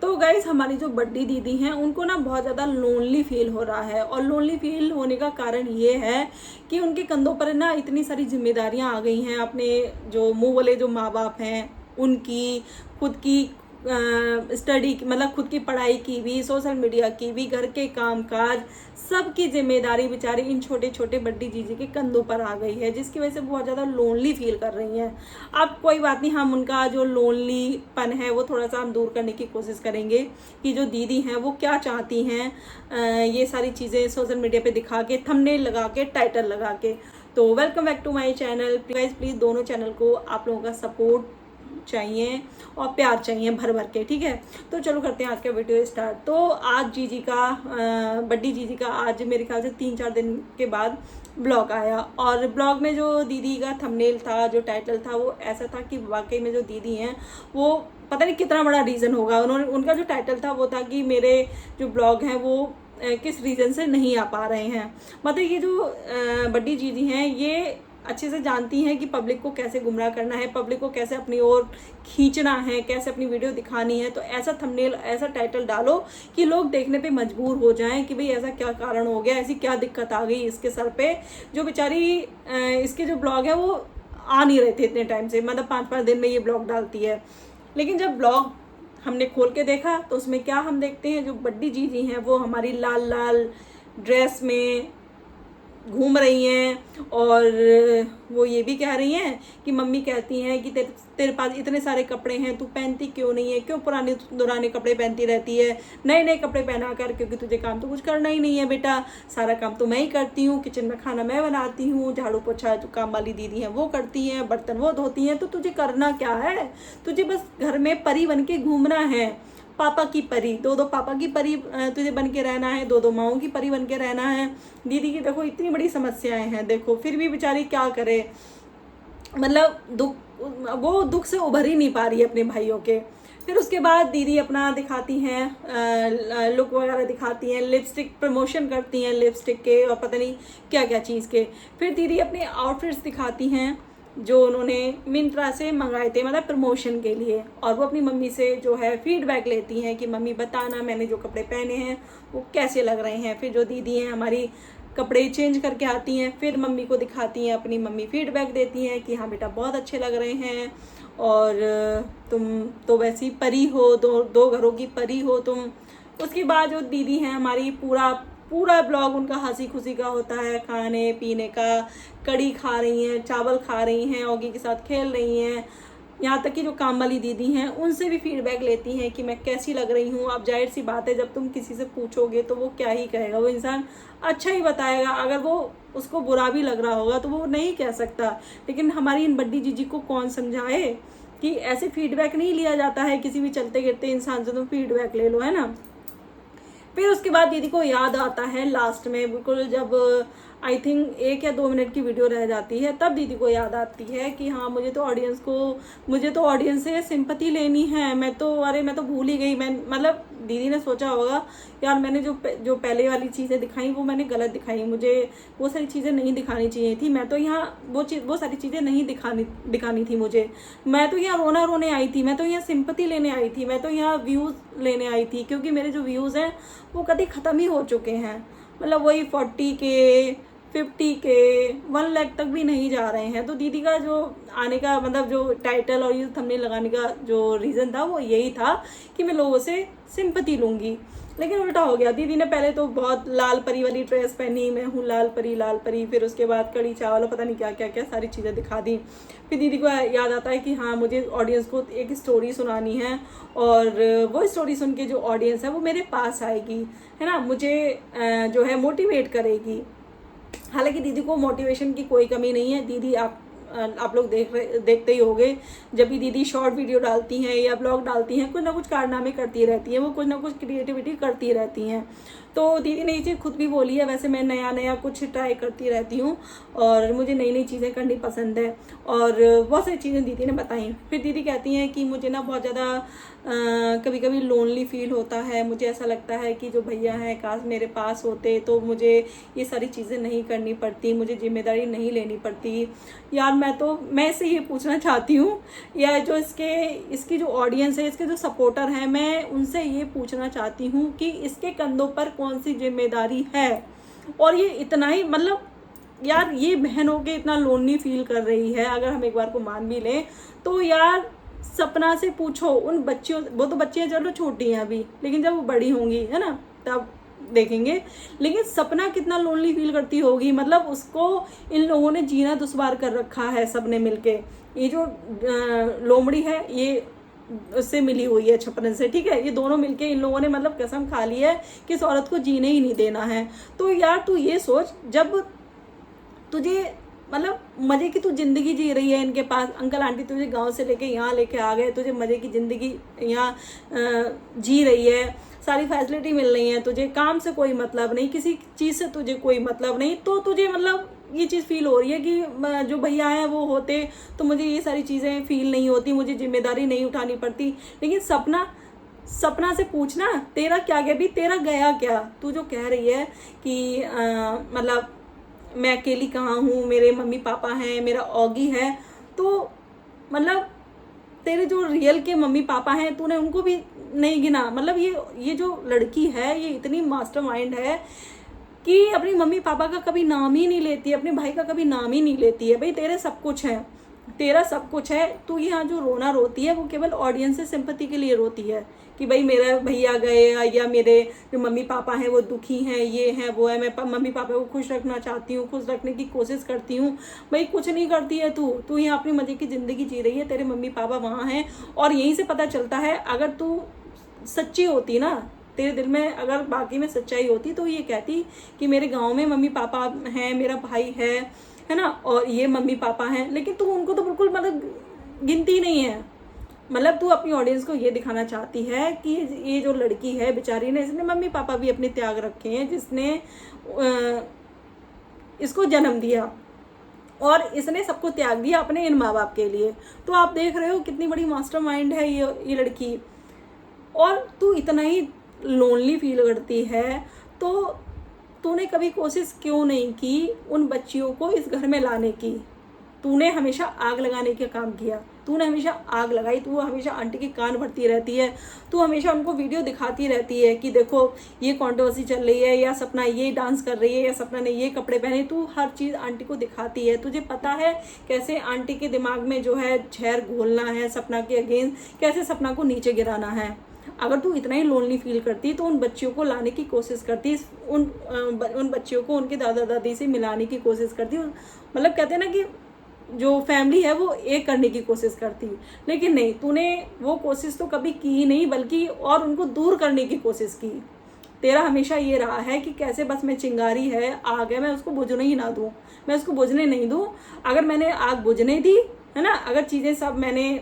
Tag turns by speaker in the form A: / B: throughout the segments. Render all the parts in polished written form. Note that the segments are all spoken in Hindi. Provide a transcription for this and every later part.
A: तो गाइज हमारी जो बड्डी दीदी हैं उनको ना बहुत ज़्यादा लोनली फील हो रहा है, और लोनली फील होने का कारण ये है कि उनके कंधों पर ना इतनी सारी जिम्मेदारियां आ गई हैं। अपने जो मुंह वाले जो माँ बाप हैं उनकी, खुद की स्टडी मतलब खुद की पढ़ाई की भी, सोशल मीडिया की भी, घर के काम काज सबकी जिम्मेदारी बेचारी इन छोटे छोटे बड्डी जीजी के कंधों पर आ गई है, जिसकी वजह से बहुत ज़्यादा लोनली फील कर रही हैं। अब कोई बात नहीं, हम उनका जो लोनलीपन है वो थोड़ा सा हम दूर करने की कोशिश करेंगे कि जो दीदी हैं वो क्या चाहती हैं, ये सारी चीज़ें सोशल मीडिया पे दिखा के, थंबनेल लगा के, टाइटल लगा के। तो welcome back to my channel guys. Please दोनों चैनल को आप लोगों का सपोर्ट चाहिए और प्यार चाहिए भर भर के, ठीक है। तो चलो करते हैं आज का वीडियो स्टार्ट। तो आज जीजी का बड्डी जीजी का आज मेरे ख्याल से 3-4 दिन के बाद ब्लॉग आया, और ब्लॉग में जो दीदी का थंबनेल था, जो टाइटल था, वो ऐसा था कि वाकई में जो दीदी हैं वो पता नहीं कितना बड़ा रीज़न होगा। उनका जो टाइटल था वो था कि मेरे जो ब्लॉग हैं वो किस रीज़न से नहीं आ पा रहे हैं। मतलब ये जो बड्डी जीजी हैं ये अच्छे से जानती हैं कि पब्लिक को कैसे गुमराह करना है, पब्लिक को कैसे अपनी ओर खींचना है, कैसे अपनी वीडियो दिखानी है। तो ऐसा थंबनेल, ऐसा टाइटल डालो कि लोग देखने पे मजबूर हो जाएं कि भाई ऐसा क्या कारण हो गया, ऐसी क्या दिक्कत आ गई इसके सर पे, जो बेचारी इसके जो ब्लॉग है वो आ नहीं रहे थे इतने टाइम से, मतलब 5-5 दिन में ये ब्लॉग डालती है। लेकिन जब ब्लॉग हमने खोल के देखा तो उसमें क्या हम देखते हैं, जो बड्डी जीजी हैं वो हमारी लाल लाल ड्रेस में घूम रही हैं, और वो ये भी कह रही हैं कि मम्मी कहती हैं कि तेरे पास इतने सारे कपड़े हैं, तू पहनती क्यों नहीं है, क्यों पुराने दुराने कपड़े पहनती रहती है, नए नए कपड़े पहना कर, क्योंकि तुझे काम तो कुछ करना ही नहीं है बेटा, सारा काम तो मैं ही करती हूँ, किचन में खाना मैं बनाती हूँ, झाड़ू पोछा जो काम वाली दीदी हैं वो करती हैं, बर्तन वो धोती हैं, तो तुझे करना क्या है, तुझे बस घर में परी बन के घूमना है, पापा की परी, दो पापा की परी तुझे बन के रहना है, दो माओं की परी बन के रहना है। दीदी की देखो इतनी बड़ी समस्याएं हैं, देखो फिर भी बेचारी क्या करे, मतलब दुख से उभर ही नहीं पा रही है अपने भाइयों के। फिर उसके बाद दीदी अपना दिखाती हैं, लुक वगैरह दिखाती हैं, लिपस्टिक प्रमोशन करती हैं लिपस्टिक के और पता नहीं क्या क्या चीज़ के। फिर दीदी अपने आउटफिट्स दिखाती हैं जो उन्होंने मिंत्रा से मंगाए थे, मतलब प्रमोशन के लिए, और वो अपनी मम्मी से जो है फीडबैक लेती हैं कि मम्मी बताना मैंने जो कपड़े पहने हैं वो कैसे लग रहे हैं। फिर जो दीदी हैं हमारी कपड़े चेंज करके आती हैं, फिर मम्मी को दिखाती हैं, अपनी मम्मी फीडबैक देती हैं कि हाँ बेटा बहुत अच्छे लग रहे हैं, और तुम तो वैसी परी हो, दो घरों की परी हो तुम। उसके बाद जो दीदी हैं हमारी पूरा ब्लॉग उनका हंसी खुशी का होता है, खाने पीने का, कड़ी खा रही हैं, चावल खा रही हैं, ऑगी के साथ खेल रही हैं, यहाँ तक कि जो काम वाली दीदी हैं उनसे भी फीडबैक लेती हैं कि मैं कैसी लग रही हूँ। अब जाहिर सी बात है जब तुम किसी से पूछोगे तो वो क्या ही कहेगा, वो इंसान अच्छा ही बताएगा, अगर वो उसको बुरा भी लग रहा होगा तो वो नहीं कह सकता। लेकिन हमारी इन बड्डी जीजी को कौन समझाए कि ऐसे फीडबैक नहीं लिया जाता है, किसी भी चलते गिरते इंसान से तुम फीडबैक ले लो, है ना। फिर उसके बाद दीदी को याद आता है लास्ट में, बिल्कुल जब आई थिंक 1 या 2 मिनट की वीडियो रह जाती है, तब दीदी को याद आती है कि हाँ मुझे तो ऑडियंस से सिंपैथी लेनी है। मैं तो भूल ही गई। मैं मतलब दीदी ने सोचा होगा यार मैंने जो पहले वाली चीज़ें दिखाई वो मैंने गलत दिखाई, मुझे वो सारी चीज़ें नहीं दिखानी चाहिए थी, मैं तो यहाँ वो सारी चीज़ें नहीं दिखानी थी मुझे, मैं तो यहाँ रोने आई थी, मैं तो यहाँ सिंपैथी लेने आई थी, मैं तो यहाँ व्यूज़ लेने आई थी, क्योंकि मेरे जो व्यूज़ हैं वो कभी ख़त्म ही हो चुके हैं। मतलब वही 40K 50K 1 लाख तक भी नहीं जा रहे हैं। तो दीदी का जो आने का मतलब जो टाइटल और ये थंबनेल लगाने का जो रीज़न था वो यही था कि मैं लोगों से सिंपैथी लूँगी। लेकिन उल्टा हो गया, दीदी ने पहले तो बहुत लाल परी वाली ड्रेस पहनी, मैं हूँ लाल परी, फिर उसके बाद कड़ी चावल पता नहीं क्या क्या क्या सारी चीज़ें दिखा दी। फिर दीदी को याद आता है कि हाँ मुझे ऑडियंस को एक स्टोरी सुनानी है, और वो स्टोरी सुन के जो ऑडियंस है वो मेरे पास आएगी, है ना, मुझे जो है मोटिवेट करेगी। हालांकि दीदी को मोटिवेशन की कोई कमी नहीं है। दीदी आप लोग देखते ही होंगे, जब भी दीदी शॉर्ट वीडियो डालती हैं या ब्लॉग डालती हैं, कुछ ना कुछ कारनामे करती रहती हैं, वो कुछ ना कुछ क्रिएटिविटी करती रहती हैं। तो दीदी ने ये चीज़ खुद भी बोली है। वैसे मैं नया नया कुछ ट्राई करती रहती हूँ और मुझे नई नई चीज़ें करनी पसंद है, और बहुत सारी चीज़ें दीदी ने बताई। फिर दीदी कहती हैं कि मुझे ना बहुत ज़्यादा कभी कभी लोनली फील होता है, मुझे ऐसा लगता है कि जो भैया हैं काश मेरे पास होते तो मुझे ये सारी चीज़ें नहीं करनी पड़ती, मुझे जिम्मेदारी नहीं लेनी पड़ती। यार मैं इससे ये पूछना चाहती हूँ, या जो इसकी जो ऑडियंस है, इसके जो सपोर्टर हैं, मैं उनसे ये पूछना चाहती हूँ कि इसके कंधों पर कौन सी जिम्मेदारी है। और ये इतना ही मतलब यार ये बहन होके इतना लोनली फील कर रही है, अगर हम एक बार को मान भी लें तो यार सपना से पूछो। उन बच्चियों, वो तो बच्चियां चलो छोटी हैं अभी, लेकिन जब वो बड़ी होंगी है ना तब देखेंगे। लेकिन सपना कितना लोनली फील करती होगी, मतलब उसको इन लोगों ने जीना दुश्वार कर रखा है सबने मिलके। ये जो लोमड़ी है ये उससे मिली हुई है छपरन से, ठीक है, ये दोनों मिलके इन लोगों ने मतलब कसम खा ली है कि इस औरत को जीने ही नहीं देना है। तो यार तू ये सोच, जब तुझे मतलब मज़े की तू ज़िंदगी जी रही है इनके पास, अंकल आंटी तुझे गांव से लेके यहाँ लेके आ गए, तुझे मज़े की ज़िंदगी यहाँ जी रही है, सारी फैसिलिटी मिल रही है, तुझे काम से कोई मतलब नहीं, किसी चीज़ से तुझे कोई मतलब नहीं, तो तुझे मतलब ये चीज़ फील हो रही है कि जो भैया हैं वो होते तो मुझे ये सारी चीज़ें फील नहीं होती, मुझे जिम्मेदारी नहीं उठानी पड़ती। लेकिन सपना से पूछना तेरा क्या गया, भी तेरा गया क्या। तू जो कह रही है कि मतलब मैं अकेली कहाँ हूँ, मेरे मम्मी पापा हैं, मेरा ऑगी है, तो मतलब तेरे जो रियल के मम्मी पापा हैं तूने उनको भी नहीं गिना। मतलब ये जो लड़की है ये इतनी मास्टरमाइंड है कि अपनी मम्मी पापा का कभी नाम ही नहीं लेती है, अपने भाई का कभी नाम ही नहीं लेती है। भाई तेरे सब कुछ है, तेरा सब कुछ है, तू यहाँ जो रोना रोती है वो केवल ऑडियंस से सिंपैथी के लिए रोती है कि भाई मेरा भैया गए या मेरे जो मम्मी पापा हैं वो दुखी हैं, ये हैं वो है, मैं मम्मी पापा को खुश रखना चाहती हूँ, खुश रखने की कोशिश करती हूँ। भाई कुछ नहीं करती है तू यहाँ अपनी मजे की ज़िंदगी जी रही है, तेरे मम्मी पापा वहाँ हैं। और यहीं से पता चलता है, अगर तू सच्ची होती ना, तेरे दिल में अगर बाकी में सच्चाई होती तो ये कहती कि मेरे गाँव में मम्मी पापा हैं, मेरा भाई है ना, और ये मम्मी पापा हैं। लेकिन तू उनको तो बिल्कुल मतलब गिनती नहीं है। मतलब तू अपनी ऑडियंस को ये दिखाना चाहती है कि ये जो लड़की है बेचारी ने, इसने मम्मी पापा भी अपने त्याग रखे हैं, जिसने इसको जन्म दिया और इसने सबको त्याग दिया अपने इन माँ बाप के लिए। तो आप देख रहे हो कितनी बड़ी मास्टरमाइंड है ये लड़की। और तू इतना ही लोनली फील करती है तो तूने कभी कोशिश क्यों नहीं की उन बच्चियों को इस घर में लाने की। तूने हमेशा आग लगाने का काम किया, तूने हमेशा आग लगाई, तू हमेशा आंटी के कान भरती रहती है, तू हमेशा उनको वीडियो दिखाती रहती है कि देखो ये कंट्रोवर्सी चल रही है, या सपना ये डांस कर रही है, या सपना ने ये कपड़े पहने। तू हर चीज़ आंटी को दिखाती है, तुझे पता है कैसे आंटी के दिमाग में जो है झेर घोलना है सपना के अगेंस्ट, कैसे सपना को नीचे गिराना है। अगर तू इतना ही लोनली फील करती तो उन बच्चियों को लाने की कोशिश करती, उन बच्चियों को उनके दादा दादी से मिलाने की कोशिश करती। मतलब कहते हैं ना कि जो फैमिली है वो एक करने की कोशिश करती। लेकिन नहीं, तूने वो कोशिश तो कभी की नहीं, बल्कि और उनको दूर करने की कोशिश की। तेरा हमेशा ये रहा है कि कैसे बस मैं चिंगारी है, आग है, मैं उसको बुझने ही ना दूँ, मैं उसको बुझने नहीं दूँ। अगर मैंने आग बुझने दी है ना, अगर चीज़ें सब मैंने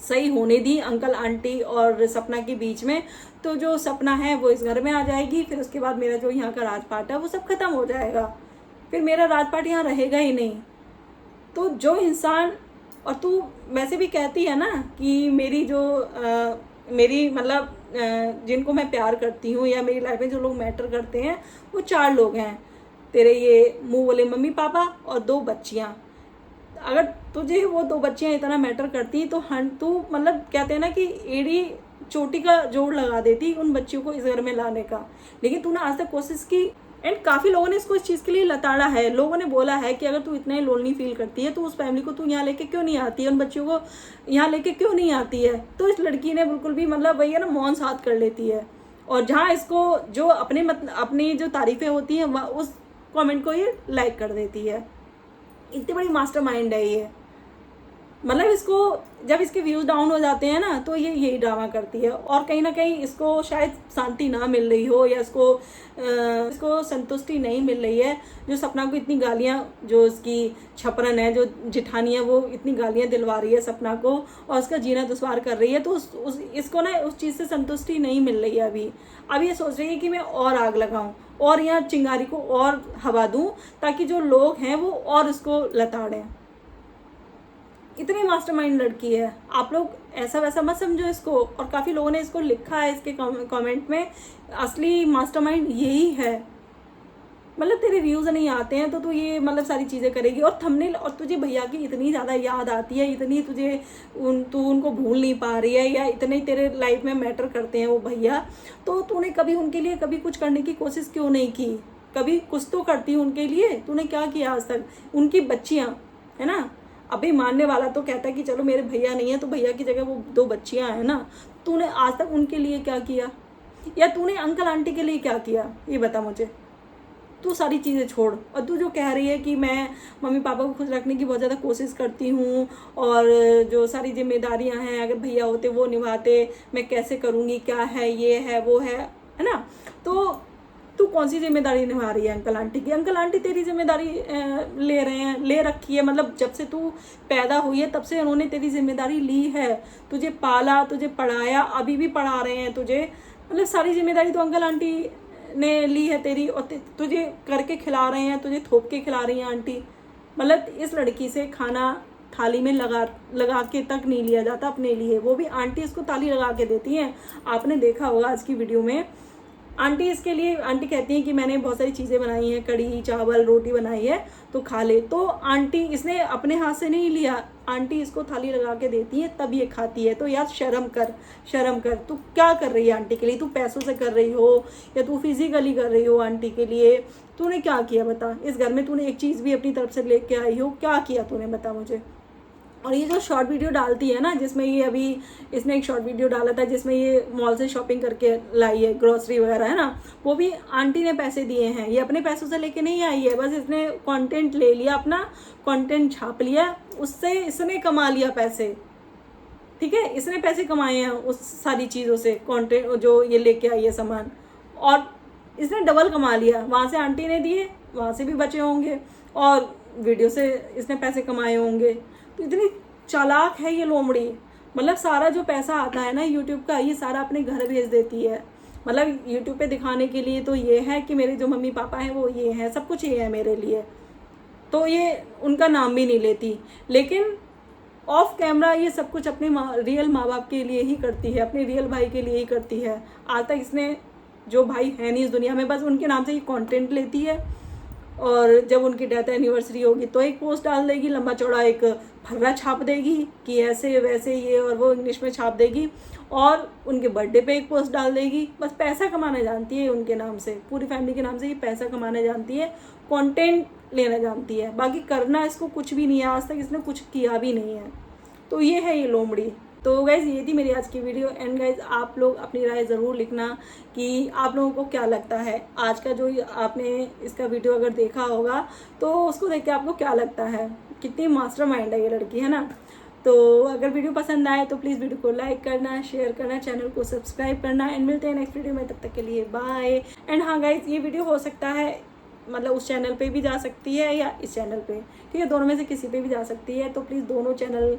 A: सही होने दी अंकल आंटी और सपना के बीच में, तो जो सपना है वो इस घर में आ जाएगी। फिर उसके बाद मेरा जो यहाँ का राजपाट है वो सब खत्म हो जाएगा, फिर मेरा राजपाट यहाँ रहेगा ही नहीं। तो जो इंसान, और तू वैसे भी कहती है ना कि मेरी मतलब जिनको मैं प्यार करती हूँ या मेरी लाइफ में जो लोग मैटर करते हैं वो 4 लोग हैं, तेरे ये मुँह वाले मम्मी पापा और 2 बच्चियाँ। अगर तुझे वो 2 बच्चियाँ इतना मैटर करती तो तू मतलब कहते हैं ना कि एड़ी चोटी का जोड़ लगा देती उन बच्चियों को इस घर में लाने का। लेकिन तूने आज तक कोशिश की, एंड काफ़ी लोगों ने इसको इस चीज़ के लिए लताड़ा है। लोगों ने बोला है कि अगर तू इतना ही लोनली फील करती है तो उस फैमिली को तू यहाँ लेके क्यों नहीं आती है, उन बच्चियों को यहाँ लेके क्यों नहीं आती है। तो इस लड़की ने बिल्कुल भी मतलब वही है ना, मौन साथ कर लेती है। और जहाँ इसको जो अपनी जो तारीफ़ें होती हैं वह उस कॉमेंट को ये लाइक कर देती है। इतनी बड़ी मास्टरमाइंड है ये। मतलब इसको जब इसके व्यूज़ डाउन हो जाते हैं ना तो ये यही ड्रामा करती है, और कहीं ना कहीं इसको शायद शांति ना मिल रही हो, या इसको संतुष्टि नहीं मिल रही है। जो सपना को इतनी गालियाँ, जो इसकी छपरन है, जो जिठानी है, वो इतनी गालियाँ दिलवा रही है सपना को और उसका जीना दुश्वार कर रही है, तो इसको ना उस चीज़ से संतुष्टि नहीं मिल रही है। अब ये सोच रही है कि मैं और आग लगाऊं और यहाँ चिंगारी को और हवा दूं, ताकि जो लोग हैं वो और इसको लताड़ें। इतनी मास्टरमाइंड लड़की है, आप लोग ऐसा वैसा मत समझो इसको। और काफ़ी लोगों ने इसको लिखा है इसके कमेंट में, असली मास्टरमाइंड यही है। मतलब तेरे व्यूज़ नहीं आते हैं तो तू ये मतलब सारी चीज़ें करेगी, और थंबनेल, और तुझे भैया की इतनी ज़्यादा याद आती है, इतनी तुझे तू उनको भूल नहीं पा रही है, या इतने तेरे लाइफ में मैटर करते हैं वो भैया, तो तूने कभी उनके लिए कभी कुछ करने की कोशिश क्यों नहीं की? कभी कुछ तो करती उनके लिए, तूने क्या किया आज तक? उनकी बच्चियाँ है ना, अभी मानने वाला तो कहता है कि चलो मेरे भैया नहीं है तो भैया की जगह वो 2 बच्चियां हैं ना, तूने आज तक उनके लिए क्या किया? या तूने अंकल आंटी के लिए क्या किया, ये बता मुझे। तू सारी चीज़ें छोड़, और तू जो कह रही है कि मैं मम्मी पापा को खुश रखने की बहुत ज़्यादा कोशिश करती हूँ, और जो सारी जिम्मेदारियाँ हैं अगर भैया होते वो निभाते, मैं कैसे करूँगी, क्या है, ये है वो है ना, तो तू कौन सी जिम्मेदारी निभा रही है अंकल आंटी की? अंकल आंटी तेरी जिम्मेदारी ले रहे हैं, ले रखी है। मतलब जब से तू पैदा हुई है तब से उन्होंने तेरी जिम्मेदारी ली है, तुझे पाला, तुझे पढ़ाया, अभी भी पढ़ा रहे हैं तुझे। मतलब सारी जिम्मेदारी तो अंकल आंटी ने ली है तेरी, और तुझे करके खिला रहे हैं, तुझे थोप के खिला रही हैं आंटी। मतलब इस लड़की से खाना थाली में लगा के तक नहीं लिया जाता अपने लिए, वो भी आंटी इसको ताली लगा के देती हैं। आपने देखा होगा आज की वीडियो में, आंटी इसके लिए, आंटी कहती हैं कि मैंने बहुत सारी चीज़ें बनाई हैं, कढ़ी चावल रोटी बनाई है तो खा ले, तो आंटी इसने अपने हाथ से नहीं लिया, आंटी इसको थाली लगा के देती है तब ये खाती है। तो यार शर्म कर, शर्म कर। तू क्या कर रही है आंटी के लिए? तू पैसों से कर रही हो या तू फिजिकली कर रही हो आंटी के लिए? तूने क्या किया बता? इस घर में तूने एक चीज़ भी अपनी तरफ से लेके आई हो? क्या किया तूने, बता मुझे। और ये जो शॉर्ट वीडियो डालती है ना, जिसमें ये अभी इसने एक शॉर्ट वीडियो डाला था जिसमें ये मॉल से शॉपिंग करके लाई है, ग्रोसरी वगैरह है ना, वो भी आंटी ने पैसे दिए हैं, ये अपने पैसों से लेके नहीं आई है। बस इसने कंटेंट ले लिया, अपना कंटेंट छाप लिया, उससे इसने कमा लिया पैसे। ठीक है, इसने पैसे कमाए हैं उस सारी चीज़ों से, कंटेंट जो ये लेके आई है सामान, और इसने डबल कमा लिया। वहाँ से आंटी ने दिए, वहाँ से भी बचे होंगे, और वीडियो से इसने पैसे कमाए होंगे। तो इतनी चालाक है ये लोमड़ी। मतलब सारा जो पैसा आता है ना यूट्यूब का, ये सारा अपने घर भेज देती है। मतलब यूट्यूब पे दिखाने के लिए तो ये है कि मेरे जो मम्मी पापा हैं वो ये हैं, सब कुछ ये है मेरे लिए, तो ये उनका नाम भी नहीं लेती। लेकिन ऑफ कैमरा ये सब कुछ अपने रियल माँ बाप के लिए ही करती है, अपने रियल भाई के लिए ही करती है। आज तक इसने, जो भाई है नहीं इस दुनिया में, बस उनके नाम से ही कंटेंट लेती है, और जब उनकी डेथ एनिवर्सरी होगी तो एक पोस्ट डाल देगी, लंबा चौड़ा एक फर्रा छाप देगी कि ऐसे वैसे ये और वो इंग्लिश में छाप देगी, और उनके बर्थडे पे एक पोस्ट डाल देगी। बस पैसा कमाना जानती है उनके नाम से, पूरी फैमिली के नाम से ही पैसा कमाना जानती है, कंटेंट लेना जानती है, बाकी करना इसको कुछ भी नहीं है। आज तक इसने कुछ किया भी नहीं है। तो ये है ये लोमड़ी। तो गाइज़ ये थी मेरी आज की वीडियो। एंड गाइज़ आप लोग अपनी राय ज़रूर लिखना कि आप लोगों को क्या लगता है। आज का जो आपने इसका वीडियो अगर देखा होगा तो उसको देख के आपको क्या लगता है, कितनी मास्टरमाइंड है ये लड़की, है ना। तो अगर वीडियो पसंद आए तो प्लीज़ वीडियो को लाइक करना, शेयर करना, चैनल को सब्सक्राइब करना। एंड मिलते हैं नेक्स्ट वीडियो में, तब तक के लिए बाय। एंड हाँ गाइज़, ये वीडियो हो सकता है मतलब उस चैनल पे भी जा सकती है या इस चैनल पे, ठीक है, दोनों में से किसी पे भी जा सकती है। तो प्लीज़ दोनों चैनल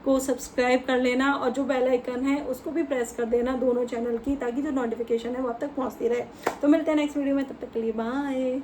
A: को सब्सक्राइब कर लेना, और जो बेल आइकन है उसको भी प्रेस कर देना दोनों चैनल की, ताकि जो नोटिफिकेशन है वो आप तक पहुंचती रहे। तो मिलते हैं नेक्स्ट वीडियो में, तब तक के लिए बाय।